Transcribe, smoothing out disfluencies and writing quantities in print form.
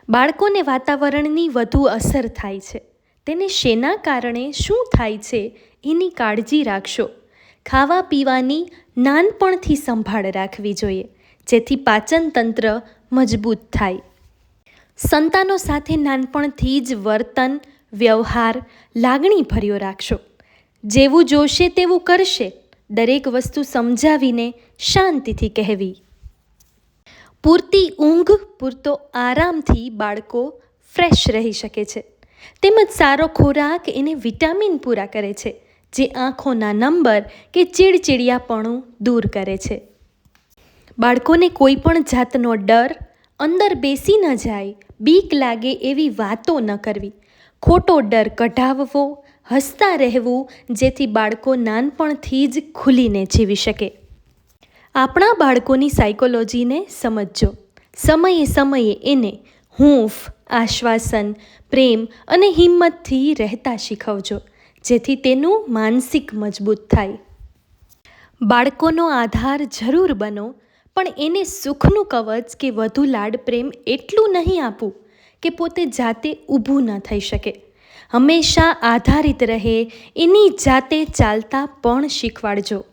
બાળકોને વાતાવરણની વધુ અસર થાય છે. તેને શેના કારણે શું થાય છે એની કાળજી રાખશો. ખાવા પીવાની નાનપણથી સંભાળ રાખવી જોઈએ, જેથી પાચન તંત્ર મજબૂત થાય. સંતાનો સાથે નાનપણથી જ વર્તન, વ્યવહાર લાગણીભર્યો રાખશો. જેવું જોશે તેવું કરશે. દરેક વસ્તુ સમજાવીને શાંતિથી કહેવી. પૂરતી ઊંઘ, પૂરતો આરામથી બાળકો ફ્રેશ રહી શકે છે. તેમજ સારો ખોરાક એને વિટામિન પૂરા કરે છે, જે આંખોના નંબર કે ચીડચીડિયાપણું દૂર કરે છે. બાળકોને કોઈ પણ જાતનો ડર અંદર બેસી ન જાય, બીક લાગે એવી વાતો ન કરવી. ખોટો ડર કઢાવવો, હસતા રહેવું, જેથી બાળકો નાનપણથી જ ખુલીને જીવી શકે. આપણા બાળકોની સાયકોલોજીને સમજજો. સમયે સમયે એને હૂંફ, આશ્વાસન, પ્રેમ અને હિંમતથી રહેતા શીખવજો, જેથી તેનું માનસિક મજબૂત થાય. બાળકોનો આધાર જરૂર બનો, પણ એને સુખનું કવચ કે વધુ લાડ પ્રેમ એટલું નહીં આપવું કે પોતે જાતે ઊભું ન થઈ શકે. હંમેશા આધારિત રહે, એની જાતે ચાલતા પણ શીખવાડજો.